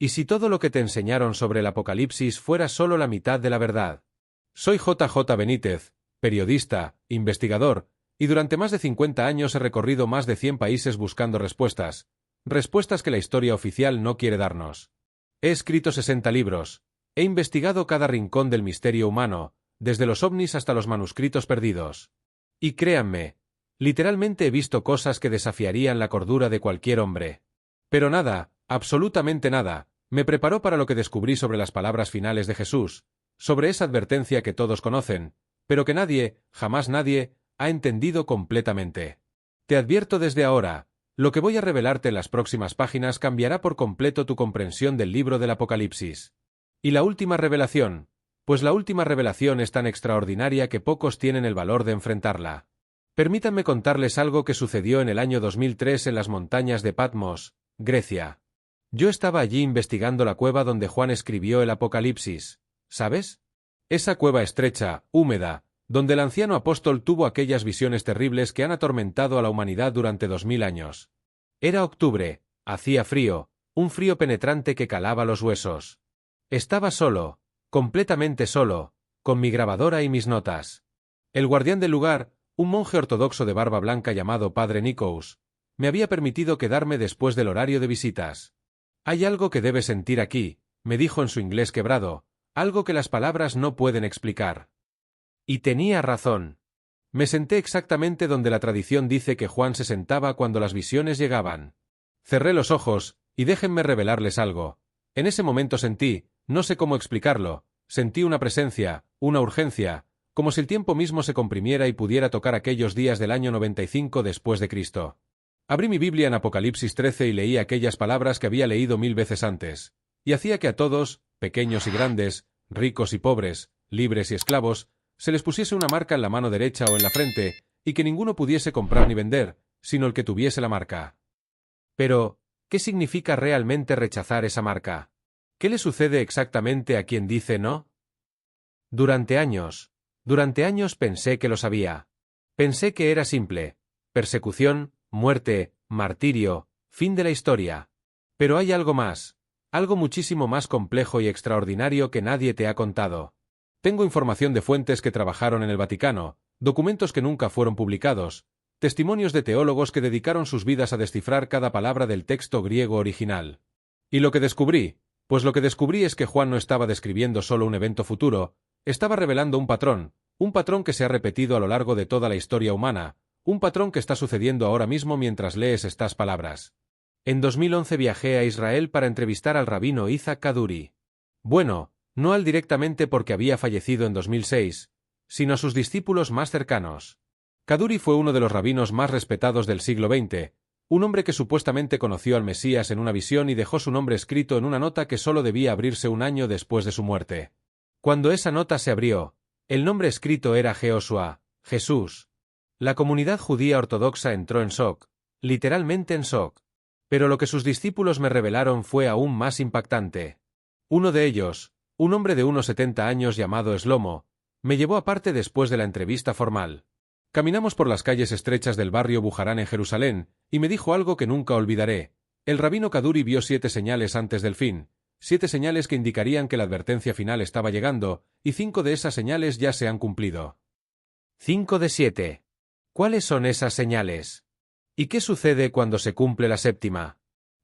¿Y si todo lo que te enseñaron sobre el Apocalipsis fuera solo la mitad de la verdad? Soy J. Benítez, periodista, investigador, y durante más de 50 años he recorrido más de 100 países buscando respuestas que la historia oficial no quiere darnos. He escrito 60 libros, he investigado cada rincón del misterio humano, desde los ovnis hasta los manuscritos perdidos. Y créanme, literalmente he visto cosas que desafiarían la cordura de cualquier hombre. Pero nada, absolutamente nada, me preparó para lo que descubrí sobre las palabras finales de Jesús, sobre esa advertencia que todos conocen, pero que nadie, jamás nadie, ha entendido completamente. Te advierto desde ahora, lo que voy a revelarte en las próximas páginas cambiará por completo tu comprensión del libro del Apocalipsis. Y la última revelación, pues la última revelación es tan extraordinaria que pocos tienen el valor de enfrentarla. Permítanme contarles algo que sucedió en el año 2003 en las montañas de Patmos, Grecia. Yo estaba allí investigando la cueva donde Juan escribió el Apocalipsis, ¿sabes? Esa cueva estrecha, húmeda, donde el anciano apóstol tuvo aquellas visiones terribles que han atormentado a la humanidad durante 2000 años. Era octubre, hacía frío, un frío penetrante que calaba los huesos. Estaba solo, completamente solo, con mi grabadora y mis notas. El guardián del lugar, un monje ortodoxo de barba blanca llamado Padre Nikos, me había permitido quedarme después del horario de visitas. Hay algo que debes sentir aquí, me dijo en su inglés quebrado, algo que las palabras no pueden explicar. Y tenía razón. Me senté exactamente donde la tradición dice que Juan se sentaba cuando las visiones llegaban. Cerré los ojos, y déjenme revelarles algo. En ese momento sentí, no sé cómo explicarlo, sentí una presencia, una urgencia, como si el tiempo mismo se comprimiera y pudiera tocar aquellos días del año 95 después de Cristo. Abrí mi Biblia en Apocalipsis 13 y leí aquellas palabras que había leído 1000 veces antes, y hacía que a todos, pequeños y grandes, ricos y pobres, libres y esclavos, se les pusiese una marca en la mano derecha o en la frente, y que ninguno pudiese comprar ni vender, sino el que tuviese la marca. Pero, ¿qué significa realmente rechazar esa marca? ¿Qué le sucede exactamente a quien dice no? Durante años pensé que lo sabía. Pensé que era simple: persecución, muerte, martirio, fin de la historia. Pero hay algo más, algo muchísimo más complejo y extraordinario que nadie te ha contado. Tengo información de fuentes que trabajaron en el Vaticano, documentos que nunca fueron publicados, testimonios de teólogos que dedicaron sus vidas a descifrar cada palabra del texto griego original. ¿Y lo que descubrí? Pues lo que descubrí es que Juan no estaba describiendo solo un evento futuro, estaba revelando un patrón que se ha repetido a lo largo de toda la historia humana, un patrón que está sucediendo ahora mismo mientras lees estas palabras. En 2011 viajé a Israel para entrevistar al rabino Isaac Kaduri. Bueno, no al directamente porque había fallecido en 2006, sino a sus discípulos más cercanos. Kaduri fue uno de los rabinos más respetados del siglo XX, un hombre que supuestamente conoció al Mesías en una visión y dejó su nombre escrito en una nota que solo debía abrirse un año después de su muerte. Cuando esa nota se abrió, el nombre escrito era Jehoshua, Jesús. La comunidad judía ortodoxa entró en shock, literalmente en shock. Pero lo que sus discípulos me revelaron fue aún más impactante. Uno de ellos, un hombre de unos 70 años llamado Shlomo, me llevó aparte después de la entrevista formal. Caminamos por las calles estrechas del barrio Bujarán en Jerusalén, y me dijo algo que nunca olvidaré. El rabino Kaduri vio 7 señales antes del fin, 7 señales que indicarían que la advertencia final estaba llegando, y 5 de esas señales ya se han cumplido. 5 de 7. ¿Cuáles son esas señales? ¿Y qué sucede cuando se cumple la 7ª?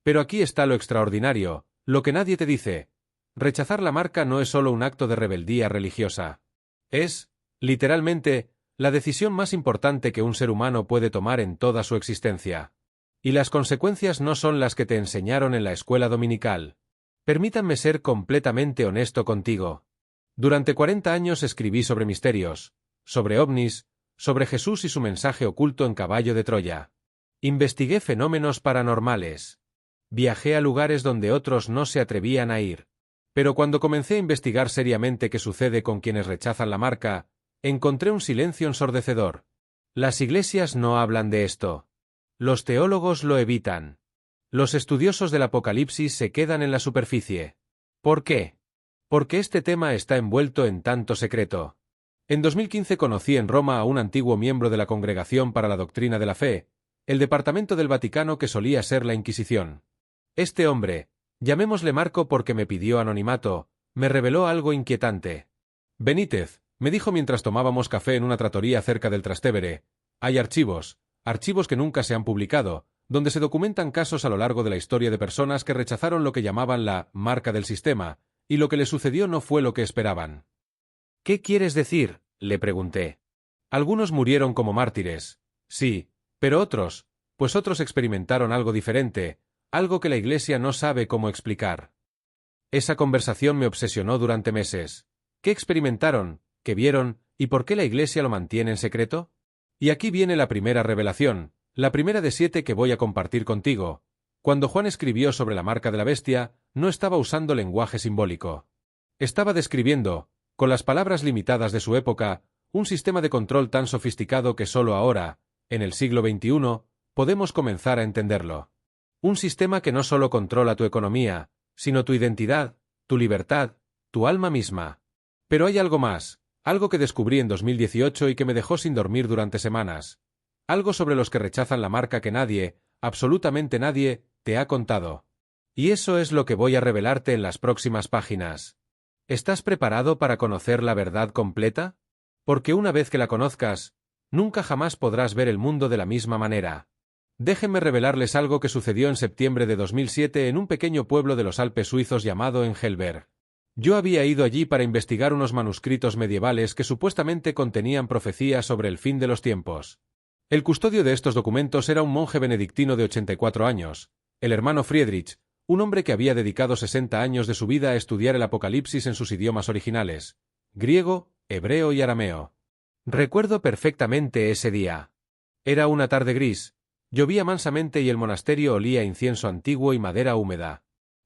Pero aquí está lo extraordinario, lo que nadie te dice. Rechazar la marca no es solo un acto de rebeldía religiosa. Es, literalmente, la decisión más importante que un ser humano puede tomar en toda su existencia. Y las consecuencias no son las que te enseñaron en la escuela dominical. Permítanme ser completamente honesto contigo. Durante 40 años escribí sobre misterios, sobre ovnis, sobre Jesús y su mensaje oculto en Caballo de Troya. Investigué fenómenos paranormales. Viajé a lugares donde otros no se atrevían a ir. Pero cuando comencé a investigar seriamente qué sucede con quienes rechazan la marca, encontré un silencio ensordecedor. Las iglesias no hablan de esto. Los teólogos lo evitan. Los estudiosos del Apocalipsis se quedan en la superficie. ¿Por qué? Porque este tema está envuelto en tanto secreto. En 2015 conocí en Roma a un antiguo miembro de la Congregación para la Doctrina de la Fe, el departamento del Vaticano que solía ser la Inquisición. Este hombre, Llamémosle Marco porque me pidió anonimato, me reveló algo inquietante. Benítez, me dijo mientras tomábamos café en una trattoria cerca del Trastevere, hay archivos que nunca se han publicado, donde se documentan casos a lo largo de la historia de personas que rechazaron lo que llamaban la marca del sistema, y lo que les sucedió no fue lo que esperaban. ¿Qué quieres decir?, le pregunté. Algunos murieron como mártires. Sí, pero otros, pues otros experimentaron algo diferente, algo que la Iglesia no sabe cómo explicar. Esa conversación me obsesionó durante meses. ¿Qué experimentaron? ¿Qué vieron? ¿Y por qué la Iglesia lo mantiene en secreto? Y aquí viene la primera revelación, la primera de 7 que voy a compartir contigo. Cuando Juan escribió sobre la marca de la bestia, no estaba usando lenguaje simbólico. Estaba describiendo, con las palabras limitadas de su época, un sistema de control tan sofisticado que solo ahora, en el siglo XXI, podemos comenzar a entenderlo. Un sistema que no solo controla tu economía, sino tu identidad, tu libertad, tu alma misma. Pero hay algo más, algo que descubrí en 2018 y que me dejó sin dormir durante semanas. Algo sobre los que rechazan la marca que nadie, absolutamente nadie, te ha contado. Y eso es lo que voy a revelarte en las próximas páginas. ¿Estás preparado para conocer la verdad completa? Porque una vez que la conozcas, nunca jamás podrás ver el mundo de la misma manera. Déjenme revelarles algo que sucedió en septiembre de 2007 en un pequeño pueblo de los Alpes suizos llamado Engelberg. Yo había ido allí para investigar unos manuscritos medievales que supuestamente contenían profecías sobre el fin de los tiempos. El custodio de estos documentos era un monje benedictino de 84 años, el hermano Friedrich, un hombre que había dedicado 60 años de su vida a estudiar el Apocalipsis en sus idiomas originales, griego, hebreo y arameo. Recuerdo perfectamente ese día. Era una tarde gris, llovía mansamente y el monasterio olía a incienso antiguo y madera húmeda.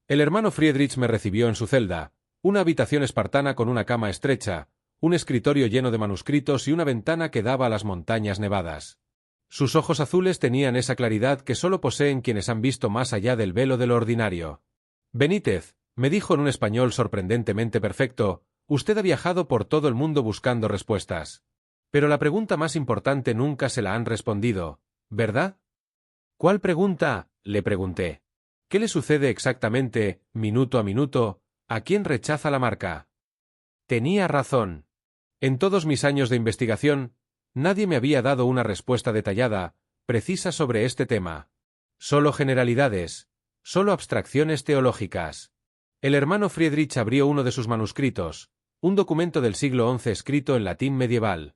El hermano Friedrich me recibió en su celda, una habitación espartana con una cama estrecha, un escritorio lleno de manuscritos y una ventana que daba a las montañas nevadas. Sus ojos azules tenían esa claridad que solo poseen quienes han visto más allá del velo de lo ordinario. Benítez, me dijo en un español sorprendentemente perfecto, usted ha viajado por todo el mundo buscando respuestas. Pero la pregunta más importante nunca se la han respondido, ¿verdad? ¿Cuál pregunta?, le pregunté. ¿Qué le sucede exactamente, minuto a minuto, a quien rechaza la marca? Tenía razón. En todos mis años de investigación, nadie me había dado una respuesta detallada, precisa sobre este tema. Solo generalidades, solo abstracciones teológicas. El hermano Friedrich abrió uno de sus manuscritos, un documento del siglo XI escrito en latín medieval.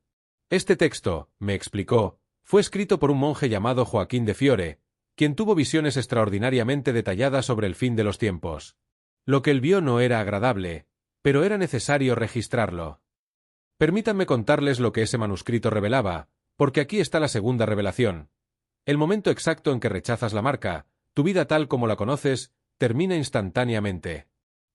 Este texto, me explicó, fue escrito por un monje llamado Joaquín de Fiore, quien tuvo visiones extraordinariamente detalladas sobre el fin de los tiempos. Lo que él vio no era agradable, pero era necesario registrarlo. Permítanme contarles lo que ese manuscrito revelaba, porque aquí está la segunda revelación. El momento exacto en que rechazas la marca, tu vida tal como la conoces, termina instantáneamente.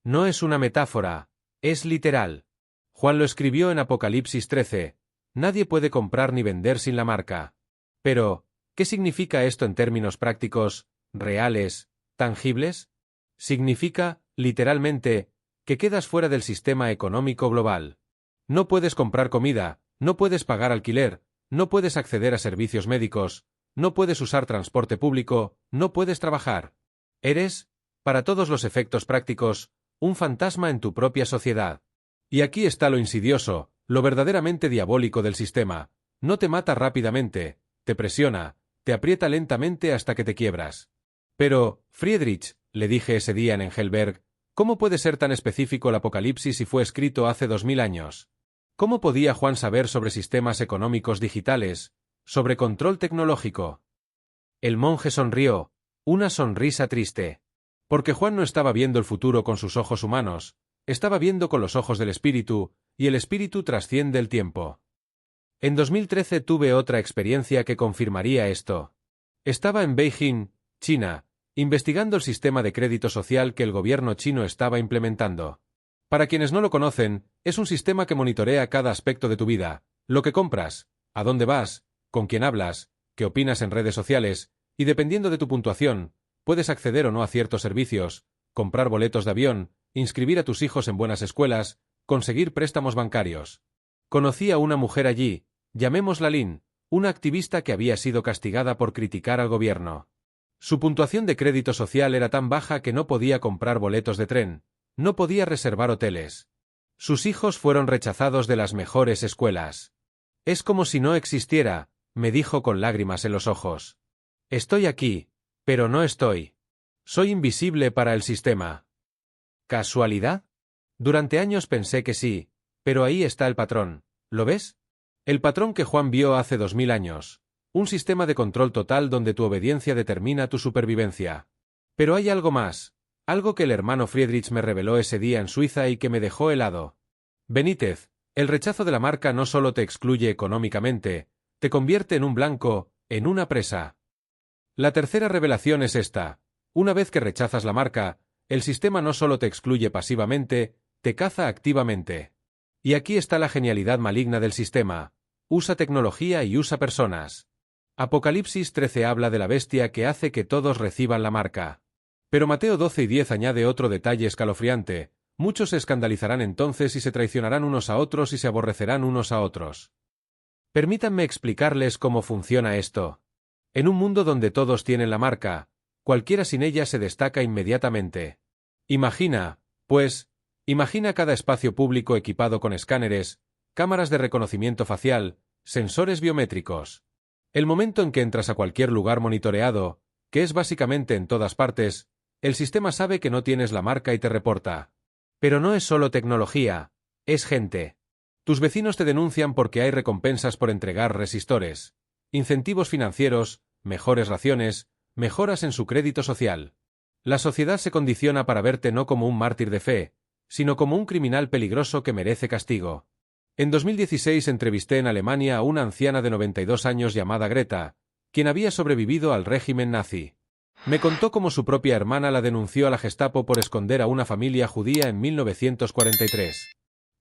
No es una metáfora, es literal. Juan lo escribió en Apocalipsis 13, nadie puede comprar ni vender sin la marca. Pero, ¿qué significa esto en términos prácticos, reales, tangibles? Significa, literalmente, que quedas fuera del sistema económico global. No puedes comprar comida, no puedes pagar alquiler, no puedes acceder a servicios médicos, no puedes usar transporte público, no puedes trabajar. Eres, para todos los efectos prácticos, un fantasma en tu propia sociedad. Y aquí está lo insidioso, lo verdaderamente diabólico del sistema. No te mata rápidamente, te presiona, te aprieta lentamente hasta que te quiebras. Pero, Friedrich, le dije ese día en Engelberg, ¿cómo puede ser tan específico el Apocalipsis si fue escrito hace 2000 años? ¿Cómo podía Juan saber sobre sistemas económicos digitales, sobre control tecnológico? El monje sonrió, una sonrisa triste. Porque Juan no estaba viendo el futuro con sus ojos humanos, estaba viendo con los ojos del espíritu, y el espíritu trasciende el tiempo. En 2013 tuve otra experiencia que confirmaría esto. Estaba en Beijing, China, investigando el sistema de crédito social que el gobierno chino estaba implementando. Para quienes no lo conocen, es un sistema que monitorea cada aspecto de tu vida, lo que compras, a dónde vas, con quién hablas, qué opinas en redes sociales, y dependiendo de tu puntuación, puedes acceder o no a ciertos servicios, comprar boletos de avión, inscribir a tus hijos en buenas escuelas, conseguir préstamos bancarios. Conocí a una mujer allí, llamémosla Lynn, una activista que había sido castigada por criticar al gobierno. Su puntuación de crédito social era tan baja que no podía comprar boletos de tren, no podía reservar hoteles. Sus hijos fueron rechazados de las mejores escuelas. Es como si no existiera, me dijo con lágrimas en los ojos. Estoy aquí, pero no estoy. Soy invisible para el sistema. ¿Casualidad? Durante años pensé que sí, pero ahí está el patrón, ¿lo ves? El patrón que Juan vio hace 2000 años. Un sistema de control total donde tu obediencia determina tu supervivencia. Pero hay algo más, algo que el hermano Friedrich me reveló ese día en Suiza y que me dejó helado. Benítez, el rechazo de la marca no solo te excluye económicamente, te convierte en un blanco, en una presa. La tercera revelación es esta. Una vez que rechazas la marca, el sistema no solo te excluye pasivamente, te caza activamente. Y aquí está la genialidad maligna del sistema. Usa tecnología y usa personas. Apocalipsis 13 habla de la bestia que hace que todos reciban la marca. Pero Mateo 12 y 10 añade otro detalle escalofriante. Muchos se escandalizarán entonces y se traicionarán unos a otros y se aborrecerán unos a otros. Permítanme explicarles cómo funciona esto. En un mundo donde todos tienen la marca, cualquiera sin ella se destaca inmediatamente. Imagina cada espacio público equipado con escáneres, cámaras de reconocimiento facial, sensores biométricos. El momento en que entras a cualquier lugar monitoreado, que es básicamente en todas partes, el sistema sabe que no tienes la marca y te reporta. Pero no es solo tecnología, es gente. Tus vecinos te denuncian porque hay recompensas por entregar resistores, incentivos financieros, mejores raciones, mejoras en su crédito social. La sociedad se condiciona para verte no como un mártir de fe, sino como un criminal peligroso que merece castigo. En 2016 entrevisté en Alemania a una anciana de 92 años llamada Greta, quien había sobrevivido al régimen nazi. Me contó cómo su propia hermana la denunció a la Gestapo por esconder a una familia judía en 1943.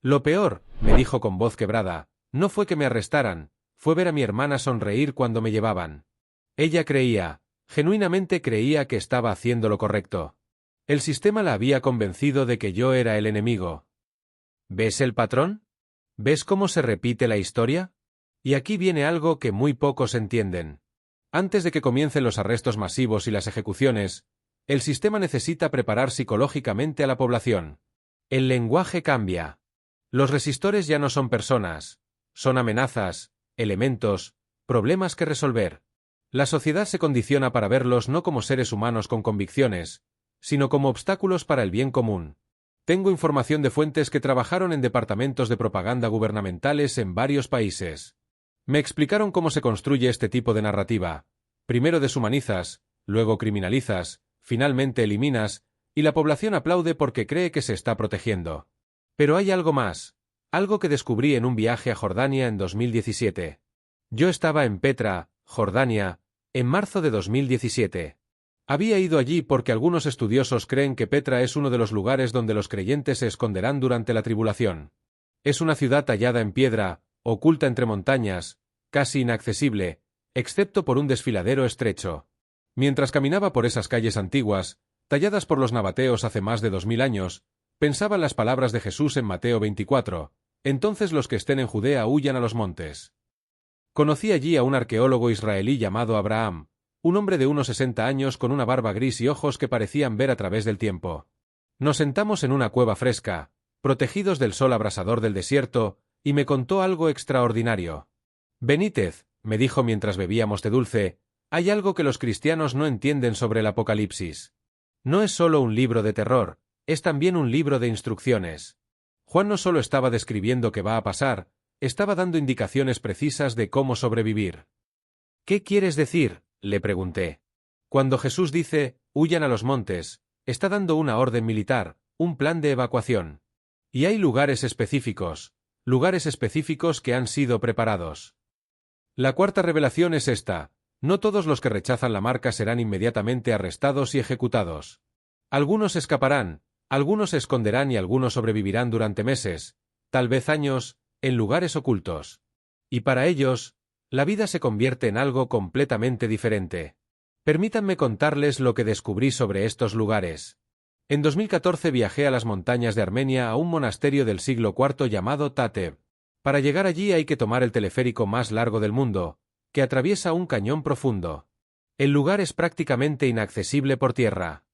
Lo peor, me dijo con voz quebrada, no fue que me arrestaran, fue ver a mi hermana sonreír cuando me llevaban. Ella creía, genuinamente creía que estaba haciendo lo correcto. El sistema la había convencido de que yo era el enemigo. ¿Ves el patrón? ¿Ves cómo se repite la historia? Y aquí viene algo que muy pocos entienden. Antes de que comiencen los arrestos masivos y las ejecuciones, el sistema necesita preparar psicológicamente a la población. El lenguaje cambia. Los resistores ya no son personas, son amenazas, elementos, problemas que resolver. La sociedad se condiciona para verlos no como seres humanos con convicciones, sino como obstáculos para el bien común. Tengo información de fuentes que trabajaron en departamentos de propaganda gubernamentales en varios países. Me explicaron cómo se construye este tipo de narrativa. Primero deshumanizas, luego criminalizas, finalmente eliminas, y la población aplaude porque cree que se está protegiendo. Pero hay algo más, algo que descubrí en un viaje a Jordania en 2017. Yo estaba en Petra, Jordania, en marzo de 2017. Había ido allí porque algunos estudiosos creen que Petra es uno de los lugares donde los creyentes se esconderán durante la tribulación. Es una ciudad tallada en piedra, oculta entre montañas, casi inaccesible, excepto por un desfiladero estrecho. Mientras caminaba por esas calles antiguas, talladas por los nabateos hace más de 2000 años, pensaba en las palabras de Jesús en Mateo 24, entonces los que estén en Judea huyan a los montes. Conocí allí a un arqueólogo israelí llamado Abraham, un hombre de unos 60 años con una barba gris y ojos que parecían ver a través del tiempo. Nos sentamos en una cueva fresca, protegidos del sol abrasador del desierto, y me contó algo extraordinario. Benítez, me dijo mientras bebíamos té dulce, hay algo que los cristianos no entienden sobre el Apocalipsis. No es solo un libro de terror, es también un libro de instrucciones. Juan no solo estaba describiendo qué va a pasar, estaba dando indicaciones precisas de cómo sobrevivir. ¿Qué quieres decir?, le pregunté. Cuando Jesús dice, huyan a los montes, está dando una orden militar, un plan de evacuación. Y hay lugares específicos que han sido preparados. La cuarta revelación es esta: no todos los que rechazan la marca serán inmediatamente arrestados y ejecutados. Algunos escaparán, algunos se esconderán y algunos sobrevivirán durante meses, tal vez años, en lugares ocultos. Y para ellos, la vida se convierte en algo completamente diferente. Permítanme contarles lo que descubrí sobre estos lugares. En 2014 viajé a las montañas de Armenia a un monasterio del siglo IV llamado Tatev. Para llegar allí hay que tomar el teleférico más largo del mundo, que atraviesa un cañón profundo. El lugar es prácticamente inaccesible por tierra.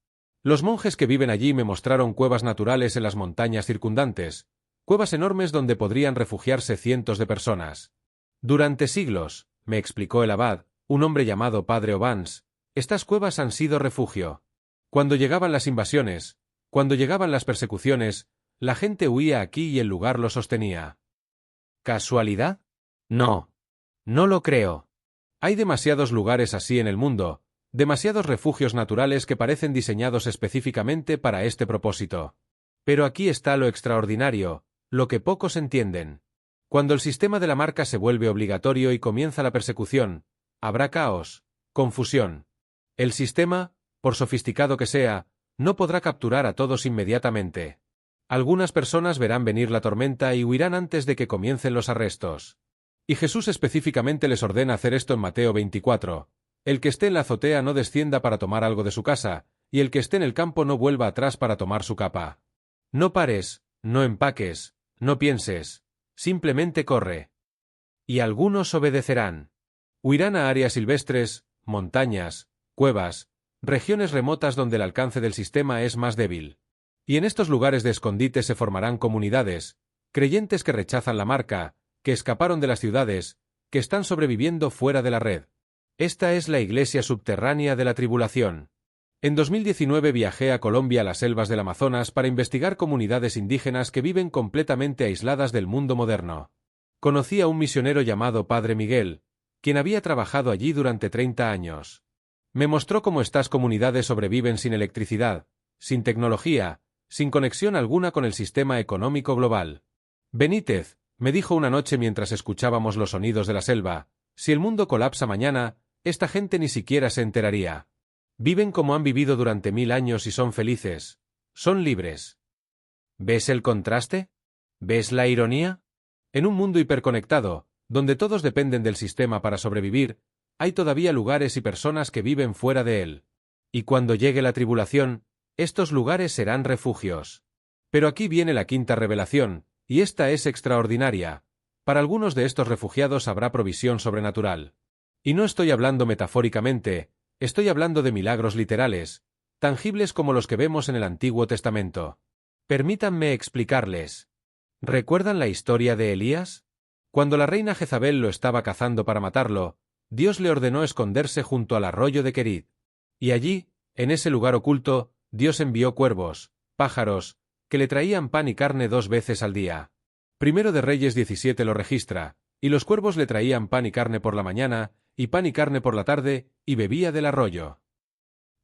Los monjes que viven allí me mostraron cuevas naturales en las montañas circundantes, cuevas enormes donde podrían refugiarse cientos de personas. Durante siglos, me explicó el abad, un hombre llamado Padre Ovans, estas cuevas han sido refugio. Cuando llegaban las invasiones, cuando llegaban las persecuciones, la gente huía aquí y el lugar lo sostenía. ¿Casualidad? No. No lo creo. Hay demasiados lugares así en el mundo, demasiados refugios naturales que parecen diseñados específicamente para este propósito. Pero aquí está lo extraordinario, lo que pocos entienden. Cuando el sistema de la marca se vuelve obligatorio y comienza la persecución, habrá caos, confusión. El sistema, por sofisticado que sea, no podrá capturar a todos inmediatamente. Algunas personas verán venir la tormenta y huirán antes de que comiencen los arrestos. Y Jesús específicamente les ordena hacer esto en Mateo 24. El que esté en la azotea no descienda para tomar algo de su casa, y el que esté en el campo no vuelva atrás para tomar su capa. No pares, no empaques, no pienses, simplemente corre. Y algunos obedecerán. Huirán a áreas silvestres, montañas, cuevas, regiones remotas donde el alcance del sistema es más débil. Y en estos lugares de escondite se formarán comunidades, creyentes que rechazan la marca, que escaparon de las ciudades, que están sobreviviendo fuera de la red. Esta es la iglesia subterránea de la tribulación. En 2019 viajé a Colombia, a las selvas del Amazonas, para investigar comunidades indígenas que viven completamente aisladas del mundo moderno. Conocí a un misionero llamado Padre Miguel, quien había trabajado allí durante 30 años. Me mostró cómo estas comunidades sobreviven sin electricidad, sin tecnología, sin conexión alguna con el sistema económico global. Benítez, me dijo una noche mientras escuchábamos los sonidos de la selva, si el mundo colapsa mañana, esta gente ni siquiera se enteraría. Viven como han vivido durante 1000 años y son felices, son libres. ¿Ves el contraste? ¿Ves la ironía? En un mundo hiperconectado, donde todos dependen del sistema para sobrevivir, hay todavía lugares y personas que viven fuera de él. Y cuando llegue la tribulación, estos lugares serán refugios. Pero aquí viene la quinta revelación, y esta es extraordinaria. Para algunos de estos refugiados habrá provisión sobrenatural. Y no estoy hablando metafóricamente, estoy hablando de milagros literales, tangibles como los que vemos en el Antiguo Testamento. Permítanme explicarles. ¿Recuerdan la historia de Elías? Cuando la reina Jezabel lo estaba cazando para matarlo, Dios le ordenó esconderse junto al arroyo de Querit. Y allí, en ese lugar oculto, Dios envió cuervos, pájaros, que le traían pan y carne 2 veces al día. Primero de Reyes 17 lo registra, y los cuervos le traían pan y carne por la mañana, y pan y carne por la tarde, y bebía del arroyo.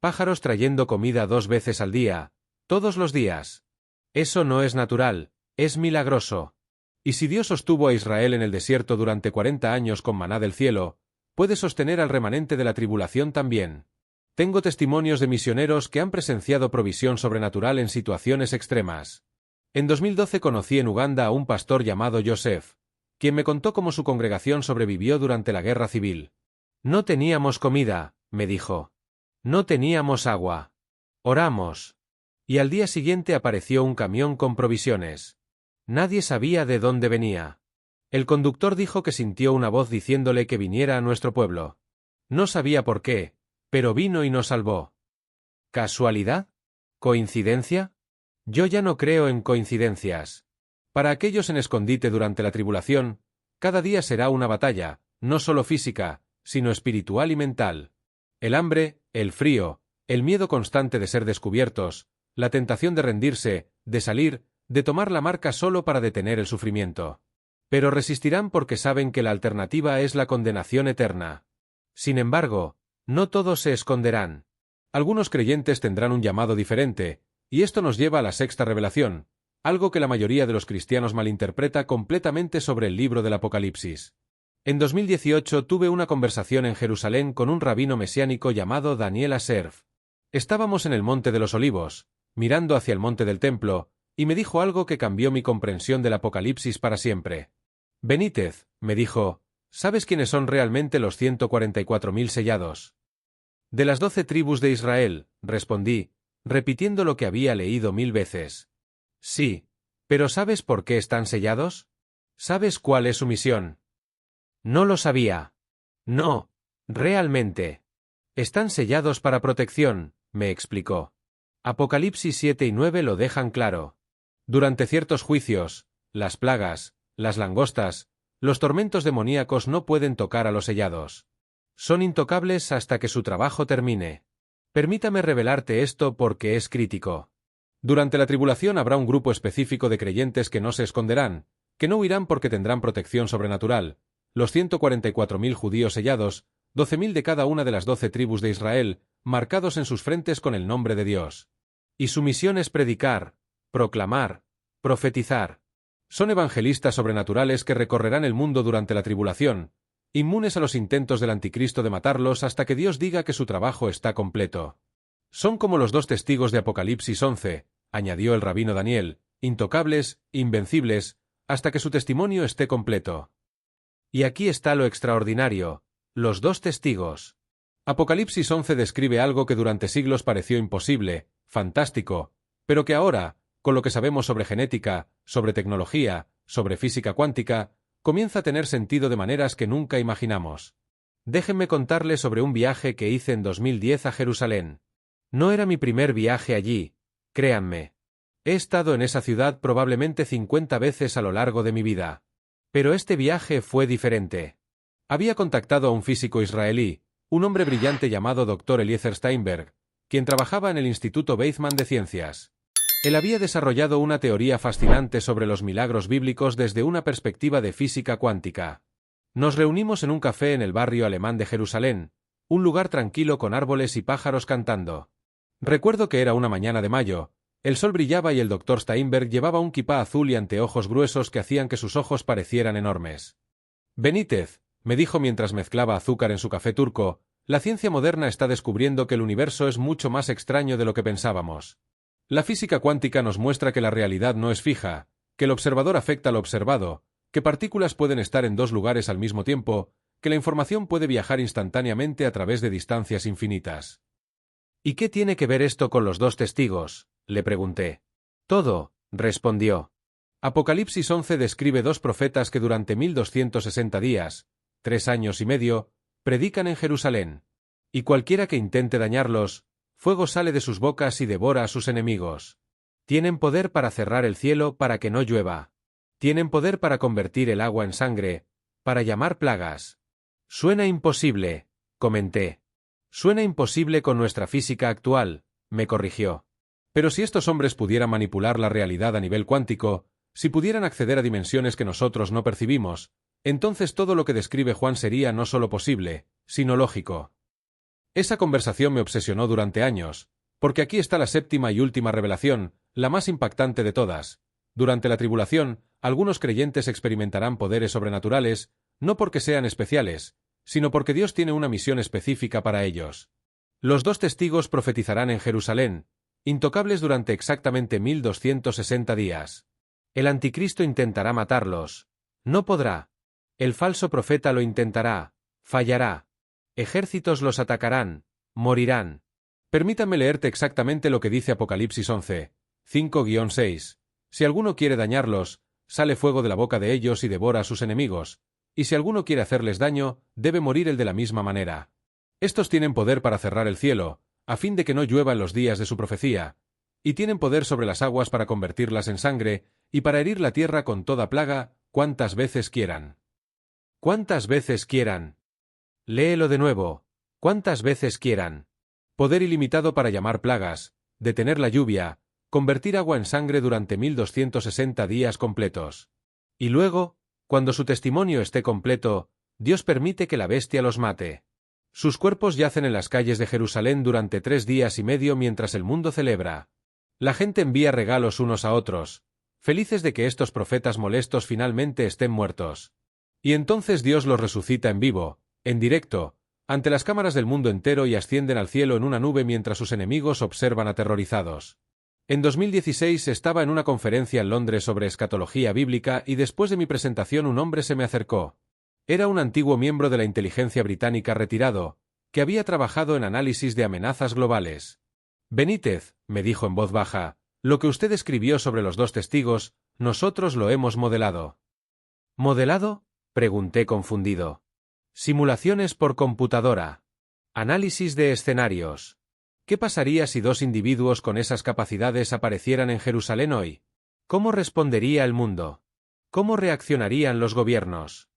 Pájaros trayendo comida 2 veces al día, todos los días. Eso no es natural, es milagroso. Y si Dios sostuvo a Israel en el desierto durante 40 años con maná del cielo, puede sostener al remanente de la tribulación también. Tengo testimonios de misioneros que han presenciado provisión sobrenatural en situaciones extremas. En 2012 conocí en Uganda a un pastor llamado Joseph, quien me contó cómo su congregación sobrevivió durante la guerra civil. No teníamos comida, me dijo. No teníamos agua. Oramos. Y al día siguiente apareció un camión con provisiones. Nadie sabía de dónde venía. El conductor dijo que sintió una voz diciéndole que viniera a nuestro pueblo. No sabía por qué, pero vino y nos salvó. ¿Casualidad? ¿Coincidencia? Yo ya no creo en coincidencias. Para aquellos en escondite durante la tribulación, cada día será una batalla, no solo física, sino espiritual y mental. El hambre, el frío, el miedo constante de ser descubiertos, la tentación de rendirse, de salir, de tomar la marca solo para detener el sufrimiento. Pero resistirán porque saben que la alternativa es la condenación eterna. Sin embargo, no todos se esconderán. Algunos creyentes tendrán un llamado diferente, y esto nos lleva a la sexta revelación, algo que la mayoría de los cristianos malinterpreta completamente sobre el libro del Apocalipsis. En 2018 tuve una conversación en Jerusalén con un rabino mesiánico llamado Daniel Aserf. Estábamos en el Monte de los Olivos, mirando hacia el monte del templo, y me dijo algo que cambió mi comprensión del Apocalipsis para siempre. Benítez, me dijo, ¿sabes quiénes son realmente los 144.000 sellados? De las 12 tribus de Israel, respondí, repitiendo lo que había leído 1000 veces. Sí, pero ¿sabes por qué están sellados? ¿Sabes cuál es su misión? No lo sabía. No, realmente. Están sellados para protección, me explicó. Apocalipsis 7 y 9 lo dejan claro. Durante ciertos juicios, las plagas, las langostas, los tormentos demoníacos no pueden tocar a los sellados. Son intocables hasta que su trabajo termine. Permítame revelarte esto porque es crítico. Durante la tribulación habrá un grupo específico de creyentes que no se esconderán, que no huirán porque tendrán protección sobrenatural, los 144.000 judíos sellados, 12.000 de cada una de las 12 tribus de Israel, marcados en sus frentes con el nombre de Dios. Y su misión es predicar, proclamar, profetizar. Son evangelistas sobrenaturales que recorrerán el mundo durante la tribulación, inmunes a los intentos del anticristo de matarlos hasta que Dios diga que su trabajo está completo. Son como los 2 testigos de Apocalipsis 11, añadió el rabino Daniel, intocables, invencibles, hasta que su testimonio esté completo. Y aquí está lo extraordinario, los 2 testigos. Apocalipsis 11 describe algo que durante siglos pareció imposible, fantástico, pero que ahora, con lo que sabemos sobre genética, sobre tecnología, sobre física cuántica, comienza a tener sentido de maneras que nunca imaginamos. Déjenme contarles sobre un viaje que hice en 2010 a Jerusalén. No era mi primer viaje allí, créanme. He estado en esa ciudad probablemente 50 veces a lo largo de mi vida. Pero este viaje fue diferente. Había contactado a un físico israelí, un hombre brillante llamado Dr. Eliezer Steinberg, quien trabajaba en el Instituto Weizmann de Ciencias. Él había desarrollado una teoría fascinante sobre los milagros bíblicos desde una perspectiva de física cuántica. Nos reunimos en un café en el barrio alemán de Jerusalén, un lugar tranquilo con árboles y pájaros cantando. Recuerdo que era una mañana de mayo, el sol brillaba y el Dr. Steinberg llevaba un kipá azul y anteojos gruesos que hacían que sus ojos parecieran enormes. Benítez, me dijo mientras mezclaba azúcar en su café turco, la ciencia moderna está descubriendo que el universo es mucho más extraño de lo que pensábamos. La física cuántica nos muestra que la realidad no es fija, que el observador afecta al observado, que partículas pueden estar en 2 lugares al mismo tiempo, que la información puede viajar instantáneamente a través de distancias infinitas. ¿Y qué tiene que ver esto con los 2 testigos?, le pregunté. Todo, respondió. Apocalipsis 11 describe 2 profetas que durante 1260 días, 3 años y medio, predican en Jerusalén. Y cualquiera que intente dañarlos, fuego sale de sus bocas y devora a sus enemigos. Tienen poder para cerrar el cielo para que no llueva. Tienen poder para convertir el agua en sangre, para llamar plagas. Suena imposible, comenté. Suena imposible con nuestra física actual, me corrigió. Pero si estos hombres pudieran manipular la realidad a nivel cuántico, si pudieran acceder a dimensiones que nosotros no percibimos, entonces todo lo que describe Juan sería no solo posible, sino lógico. Esa conversación me obsesionó durante años, porque aquí está la 7ª y última revelación, la más impactante de todas. Durante la tribulación, algunos creyentes experimentarán poderes sobrenaturales, no porque sean especiales, sino porque Dios tiene una misión específica para ellos. Los 2 testigos profetizarán en Jerusalén, intocables durante exactamente 1260 días. El anticristo intentará matarlos. No podrá. El falso profeta lo intentará. Fallará. Ejércitos los atacarán. Morirán. Permítanme leerte exactamente lo que dice Apocalipsis 11, 5-6. Si alguno quiere dañarlos, sale fuego de la boca de ellos y devora a sus enemigos, y si alguno quiere hacerles daño, debe morir él de la misma manera. Estos tienen poder para cerrar el cielo, a fin de que no llueva en los días de su profecía, y tienen poder sobre las aguas para convertirlas en sangre, y para herir la tierra con toda plaga, cuantas veces quieran. ¿Cuántas veces quieran? Léelo de nuevo. ¿Cuántas veces quieran? Poder ilimitado para llamar plagas, detener la lluvia, convertir agua en sangre durante 1260 días completos. Y luego, cuando su testimonio esté completo, Dios permite que la bestia los mate. Sus cuerpos yacen en las calles de Jerusalén durante 3 días y medio mientras el mundo celebra. La gente envía regalos unos a otros, felices de que estos profetas molestos finalmente estén muertos. Y entonces Dios los resucita en vivo, en directo, ante las cámaras del mundo entero y ascienden al cielo en una nube mientras sus enemigos observan aterrorizados. En 2016 estaba en una conferencia en Londres sobre escatología bíblica y después de mi presentación un hombre se me acercó. Era un antiguo miembro de la inteligencia británica retirado, que había trabajado en análisis de amenazas globales. Benítez, me dijo en voz baja, lo que usted escribió sobre los 2 testigos, nosotros lo hemos modelado. ¿Modelado?, pregunté confundido. Simulaciones por computadora. Análisis de escenarios. ¿Qué pasaría si dos individuos con esas capacidades aparecieran en Jerusalén hoy? ¿Cómo respondería el mundo? ¿Cómo reaccionarían los gobiernos?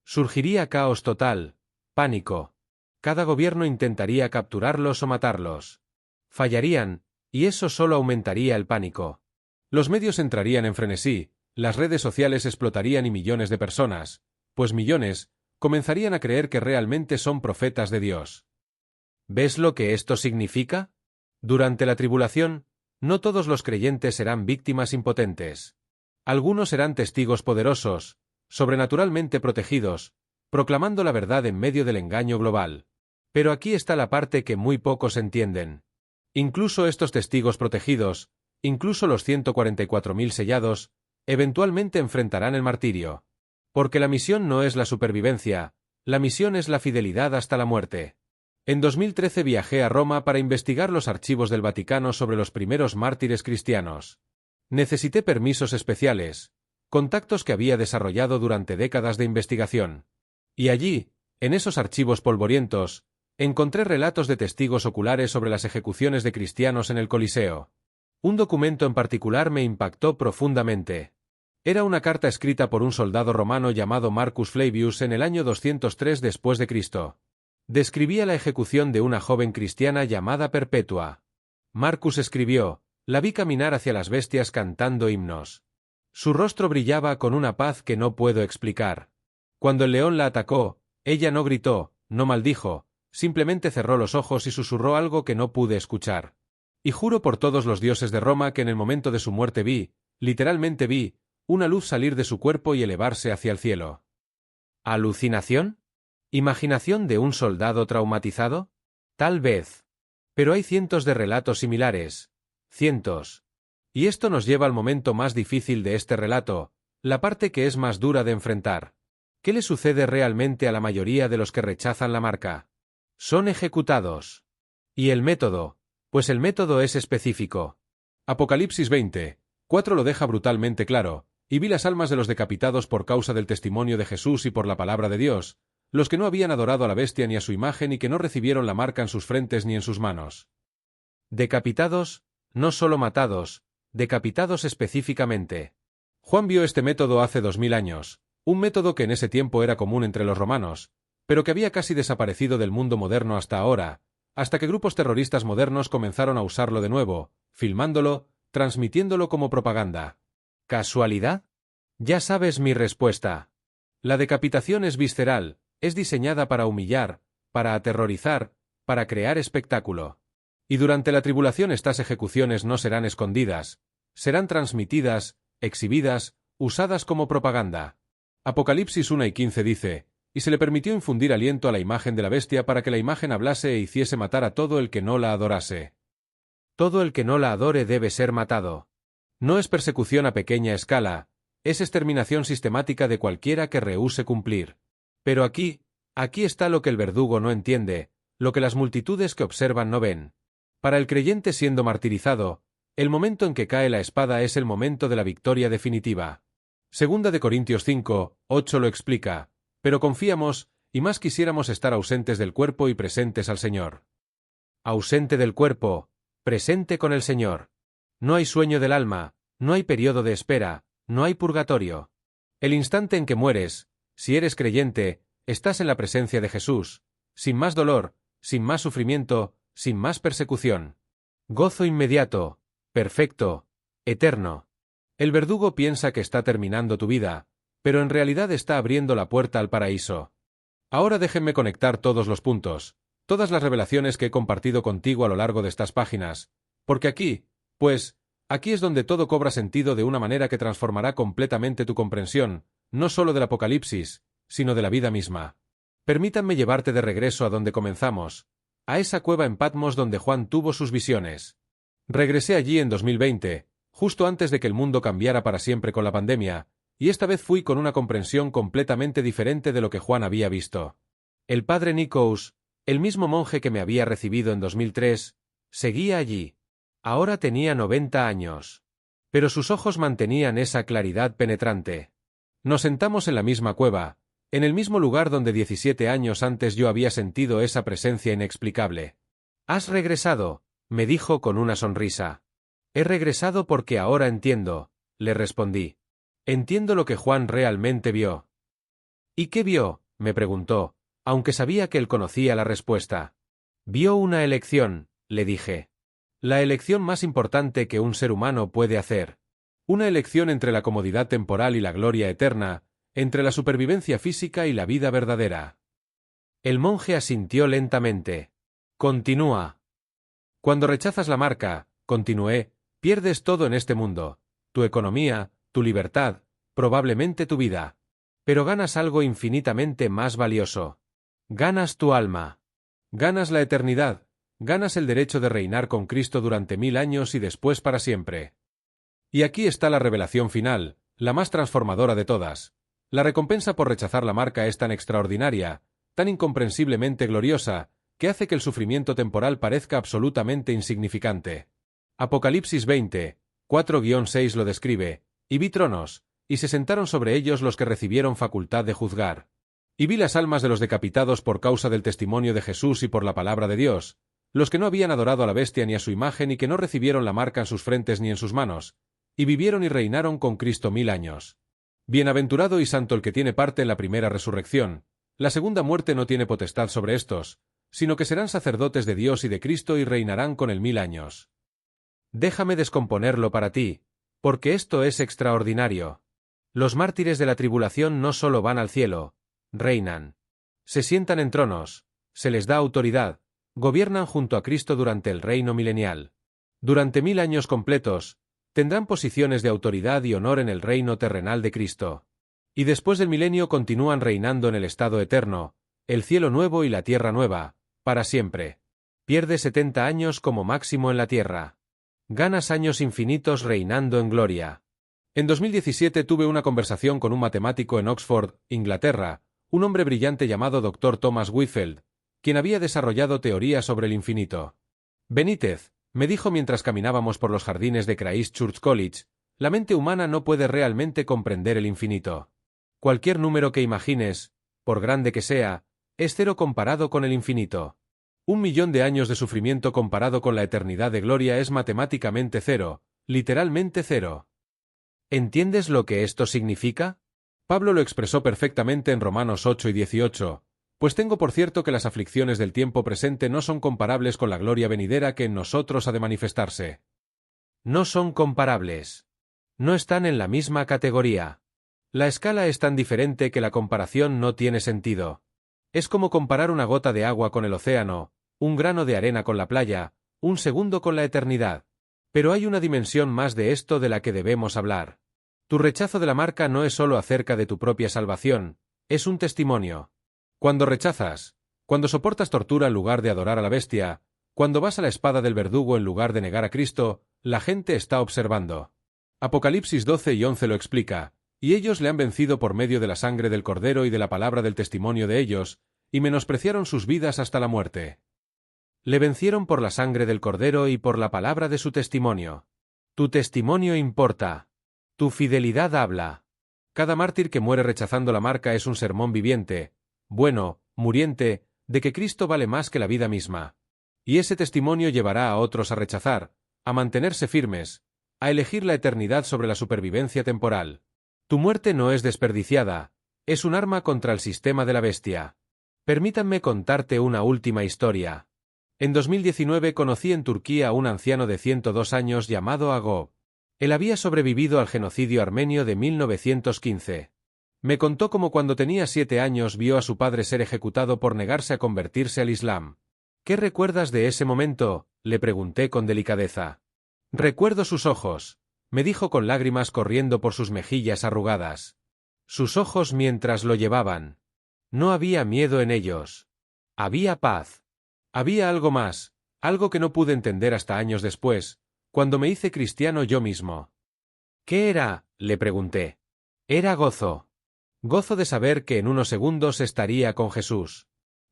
Surgiría caos total, pánico. Cada gobierno intentaría capturarlos o matarlos. Fallarían, y eso solo aumentaría el pánico. Los medios entrarían en frenesí, las redes sociales explotarían y millones de personas, pues millones, comenzarían a creer que realmente son profetas de Dios. ¿Ves lo que esto significa? Durante la tribulación, no todos los creyentes serán víctimas impotentes. Algunos serán testigos poderosos, sobrenaturalmente protegidos, proclamando la verdad en medio del engaño global. Pero aquí está la parte que muy pocos entienden. Incluso estos testigos protegidos, incluso los 144.000 sellados, eventualmente enfrentarán el martirio. Porque la misión no es la supervivencia, la misión es la fidelidad hasta la muerte. En 2013 viajé a Roma para investigar los archivos del Vaticano sobre los primeros mártires cristianos. Necesité permisos especiales, contactos que había desarrollado durante décadas de investigación. Y allí, en esos archivos polvorientos, encontré relatos de testigos oculares sobre las ejecuciones de cristianos en el Coliseo. Un documento en particular me impactó profundamente. Era una carta escrita por un soldado romano llamado Marcus Flavius en el año 203 después de Cristo. Describía la ejecución de una joven cristiana llamada Perpetua. Marcus escribió: la vi caminar hacia las bestias cantando himnos. Su rostro brillaba con una paz que no puedo explicar. Cuando el león la atacó, ella no gritó, no maldijo, simplemente cerró los ojos y susurró algo que no pude escuchar. Y juro por todos los dioses de Roma que en el momento de su muerte vi, literalmente vi, una luz salir de su cuerpo y elevarse hacia el cielo. ¿Alucinación? ¿Imaginación de un soldado traumatizado? Tal vez. Pero hay cientos de relatos similares. Cientos. Y esto nos lleva al momento más difícil de este relato, la parte que es más dura de enfrentar. ¿Qué le sucede realmente a la mayoría de los que rechazan la marca? Son ejecutados. ¿Y el método? Pues el método es específico. Apocalipsis 20:4 lo deja brutalmente claro: y vi las almas de los decapitados por causa del testimonio de Jesús y por la palabra de Dios, los que no habían adorado a la bestia ni a su imagen y que no recibieron la marca en sus frentes ni en sus manos. Decapitados, no solo matados, decapitados específicamente. Juan vio este método hace 2000 años, un método que en ese tiempo era común entre los romanos, pero que había casi desaparecido del mundo moderno hasta ahora, hasta que grupos terroristas modernos comenzaron a usarlo de nuevo, filmándolo, transmitiéndolo como propaganda. ¿Casualidad? Ya sabes mi respuesta. La decapitación es visceral, es diseñada para humillar, para aterrorizar, para crear espectáculo. Y durante la tribulación estas ejecuciones no serán escondidas, serán transmitidas, exhibidas, usadas como propaganda. Apocalipsis 1:15 dice: y se le permitió infundir aliento a la imagen de la bestia para que la imagen hablase e hiciese matar a todo el que no la adorase. Todo el que no la adore debe ser matado. No es persecución a pequeña escala, es exterminación sistemática de cualquiera que rehúse cumplir. Pero aquí está lo que el verdugo no entiende, lo que las multitudes que observan no ven. Para el creyente siendo martirizado, el momento en que cae la espada es el momento de la victoria definitiva. Segunda de Corintios 5:8 lo explica: pero confiamos, y más quisiéramos estar ausentes del cuerpo y presentes al Señor. Ausente del cuerpo, presente con el Señor. No hay sueño del alma, no hay periodo de espera, no hay purgatorio. El instante en que mueres, si eres creyente, estás en la presencia de Jesús, sin más dolor, sin más sufrimiento, sin más persecución. Gozo inmediato, perfecto, eterno. El verdugo piensa que está terminando tu vida, pero en realidad está abriendo la puerta al paraíso. Ahora déjenme conectar todos los puntos, todas las revelaciones que he compartido contigo a lo largo de estas páginas, porque aquí es donde todo cobra sentido de una manera que transformará completamente tu comprensión, no solo del Apocalipsis, sino de la vida misma. Permítanme llevarte de regreso a donde comenzamos, a esa cueva en Patmos donde Juan tuvo sus visiones. Regresé allí en 2020, justo antes de que el mundo cambiara para siempre con la pandemia, y esta vez fui con una comprensión completamente diferente de lo que Juan había visto. El padre Nikos, el mismo monje que me había recibido en 2003, seguía allí. Ahora tenía 90 años. Pero sus ojos mantenían esa claridad penetrante. Nos sentamos en la misma cueva, en el mismo lugar donde 17 años antes yo había sentido esa presencia inexplicable. «¿Has regresado?», me dijo con una sonrisa. «He regresado porque ahora entiendo», le respondí. «Entiendo lo que Juan realmente vio». «¿Y qué vio?», me preguntó, aunque sabía que él conocía la respuesta. «Vio una elección», le dije. «La elección más importante que un ser humano puede hacer. Una elección entre la comodidad temporal y la gloria eterna, entre la supervivencia física y la vida verdadera». El monje asintió lentamente. «Continúa». «Cuando rechazas la marca», continué, «pierdes todo en este mundo, tu economía, tu libertad, probablemente tu vida. Pero ganas algo infinitamente más valioso. Ganas tu alma. Ganas la eternidad, ganas el derecho de reinar con Cristo durante 1000 años y después para siempre. Y aquí está la revelación final, la más transformadora de todas. La recompensa por rechazar la marca es tan extraordinaria, tan incomprensiblemente gloriosa, que hace que el sufrimiento temporal parezca absolutamente insignificante. Apocalipsis 20, 4-6 lo describe, y vi tronos, y se sentaron sobre ellos los que recibieron facultad de juzgar. Y vi las almas de los decapitados por causa del testimonio de Jesús y por la palabra de Dios, los que no habían adorado a la bestia ni a su imagen y que no recibieron la marca en sus frentes ni en sus manos, y vivieron y reinaron con Cristo 1000 años. Bienaventurado y santo el que tiene parte en la primera resurrección. La segunda muerte no tiene potestad sobre estos, sino que serán sacerdotes de Dios y de Cristo y reinarán con él 1000 años. Déjame descomponerlo para ti, porque esto es extraordinario. Los mártires de la tribulación no solo van al cielo, reinan. Se sientan en tronos, se les da autoridad, gobiernan junto a Cristo durante el reino milenial. Durante 1000 años completos, tendrán posiciones de autoridad y honor en el reino terrenal de Cristo. Y después del milenio continúan reinando en el estado eterno, el cielo nuevo y la tierra nueva, para siempre. Pierdes 70 años como máximo en la tierra. Ganas años infinitos reinando en gloria. En 2017 tuve una conversación con un matemático en Oxford, Inglaterra, un hombre brillante llamado Dr. Thomas Whitfield, quien había desarrollado teorías sobre el infinito. Benítez, me dijo mientras caminábamos por los jardines de Christ Church College, la mente humana no puede realmente comprender el infinito. Cualquier número que imagines, por grande que sea, es cero comparado con el infinito. 1.000.000 de años de sufrimiento comparado con la eternidad de gloria es matemáticamente cero, literalmente cero. ¿Entiendes lo que esto significa? Pablo lo expresó perfectamente en Romanos 8 y 18, pues tengo por cierto que las aflicciones del tiempo presente no son comparables con la gloria venidera que en nosotros ha de manifestarse. No son comparables. No están en la misma categoría. La escala es tan diferente que la comparación no tiene sentido. Es como comparar una gota de agua con el océano, un grano de arena con la playa, un segundo con la eternidad. Pero hay una dimensión más de esto de la que debemos hablar. Tu rechazo de la marca no es solo acerca de tu propia salvación, es un testimonio. Cuando rechazas, cuando soportas tortura en lugar de adorar a la bestia, cuando vas a la espada del verdugo en lugar de negar a Cristo, la gente está observando. Apocalipsis 12 y 11 lo explica, y ellos le han vencido por medio de la sangre del Cordero y de la palabra del testimonio de ellos, y menospreciaron sus vidas hasta la muerte. Le vencieron por la sangre del Cordero y por la palabra de su testimonio. Tu testimonio importa. Tu fidelidad habla. Cada mártir que muere rechazando la marca es un sermón viviente, bueno, muriente, de que Cristo vale más que la vida misma. Y ese testimonio llevará a otros a rechazar, a mantenerse firmes, a elegir la eternidad sobre la supervivencia temporal. Tu muerte no es desperdiciada, es un arma contra el sistema de la bestia. Permítanme contarte una última historia. En 2019 conocí en Turquía a un anciano de 102 años llamado Agop. Él había sobrevivido al genocidio armenio de 1915. Me contó cómo cuando tenía 7 años vio a su padre ser ejecutado por negarse a convertirse al Islam. ¿Qué recuerdas de ese momento?, le pregunté con delicadeza. Recuerdo sus ojos, me dijo con lágrimas corriendo por sus mejillas arrugadas. Sus ojos mientras lo llevaban. No había miedo en ellos. Había paz. Había algo más, algo que no pude entender hasta años después, cuando me hice cristiano yo mismo. ¿Qué era?, le pregunté. Era gozo. Gozo de saber que en unos segundos estaría con Jesús.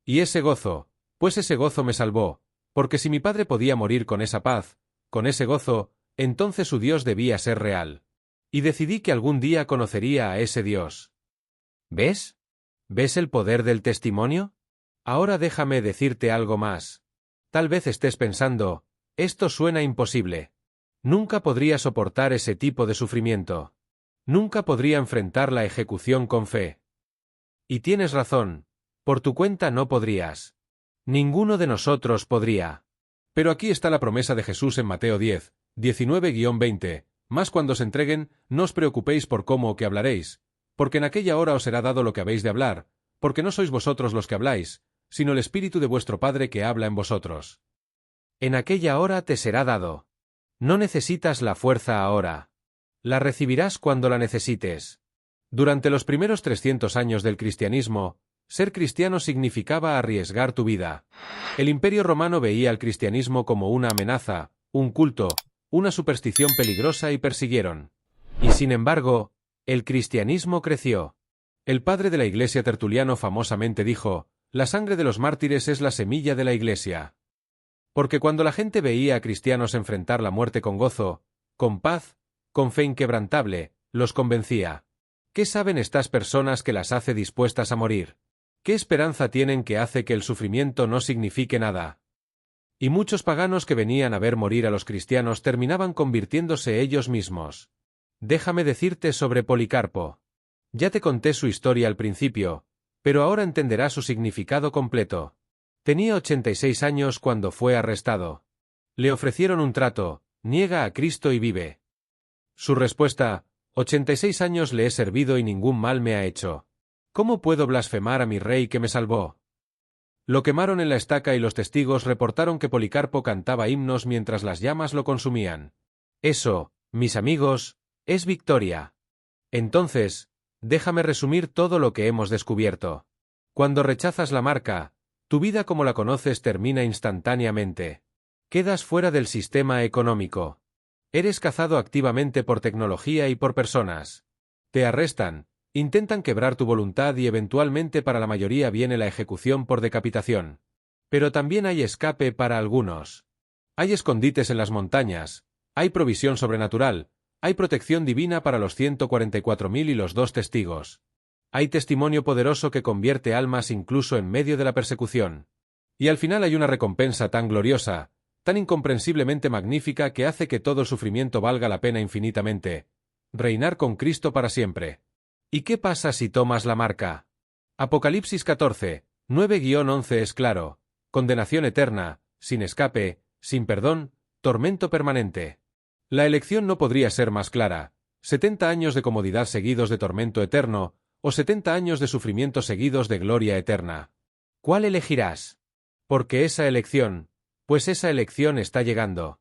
Y ese gozo, pues ese gozo me salvó, porque si mi padre podía morir con esa paz, con ese gozo, entonces su Dios debía ser real. Y decidí que algún día conocería a ese Dios. ¿Ves? ¿Ves el poder del testimonio? Ahora déjame decirte algo más. Tal vez estés pensando, esto suena imposible. Nunca podría soportar ese tipo de sufrimiento. Nunca podría enfrentar la ejecución con fe. Y tienes razón, por tu cuenta no podrías. Ninguno de nosotros podría. Pero aquí está la promesa de Jesús en Mateo 10, 19-20, mas cuando os entreguen, no os preocupéis por cómo o qué hablaréis, porque en aquella hora os será dado lo que habéis de hablar, porque no sois vosotros los que habláis, sino el Espíritu de vuestro Padre que habla en vosotros. En aquella hora te será dado. No necesitas la fuerza ahora. La recibirás cuando la necesites. Durante los primeros 300 años del cristianismo, ser cristiano significaba arriesgar tu vida. El Imperio Romano veía al cristianismo como una amenaza, un culto, una superstición peligrosa y persiguieron. Y sin embargo, el cristianismo creció. El padre de la Iglesia Tertuliano famosamente dijo, la sangre de los mártires es la semilla de la Iglesia. Porque cuando la gente veía a cristianos enfrentar la muerte con gozo, con paz, con fe inquebrantable, los convencía. ¿Qué saben estas personas que las hace dispuestas a morir? ¿Qué esperanza tienen que hace que el sufrimiento no signifique nada? Y muchos paganos que venían a ver morir a los cristianos terminaban convirtiéndose ellos mismos. Déjame decirte sobre Policarpo. Ya te conté su historia al principio, pero ahora entenderás su significado completo. Tenía 86 años cuando fue arrestado. Le ofrecieron un trato, niega a Cristo y vive. Su respuesta, 86 años le he servido y ningún mal me ha hecho. ¿Cómo puedo blasfemar a mi rey que me salvó? Lo quemaron en la estaca y los testigos reportaron que Policarpo cantaba himnos mientras las llamas lo consumían. Eso, mis amigos, es victoria. Entonces, déjame resumir todo lo que hemos descubierto. Cuando rechazas la marca, tu vida como la conoces termina instantáneamente. Quedas fuera del sistema económico. Eres cazado activamente por tecnología y por personas. Te arrestan, intentan quebrar tu voluntad y eventualmente para la mayoría viene la ejecución por decapitación. Pero también hay escape para algunos. Hay escondites en las montañas, hay provisión sobrenatural, hay protección divina para los 144.000 y los 2 testigos. Hay testimonio poderoso que convierte almas incluso en medio de la persecución. Y al final hay una recompensa tan gloriosa, tan incomprensiblemente magnífica que hace que todo sufrimiento valga la pena infinitamente. Reinar con Cristo para siempre. ¿Y qué pasa si tomas la marca? Apocalipsis 14, 9-11 es claro. Condenación eterna, sin escape, sin perdón, tormento permanente. La elección no podría ser más clara. 70 años de comodidad seguidos de tormento eterno, o 70 años de sufrimiento seguidos de gloria eterna. ¿Cuál elegirás? Porque esa elección está llegando.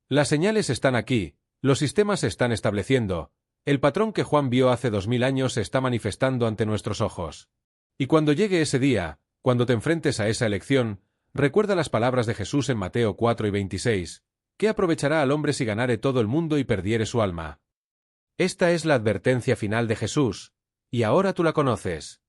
Las señales están aquí, los sistemas se están estableciendo, el patrón que Juan vio hace 2000 años se está manifestando ante nuestros ojos. Y cuando llegue ese día, cuando te enfrentes a esa elección, recuerda las palabras de Jesús en Mateo 4:26, ¿qué aprovechará al hombre si ganare todo el mundo y perdiere su alma? Esta es la advertencia final de Jesús, y ahora tú la conoces.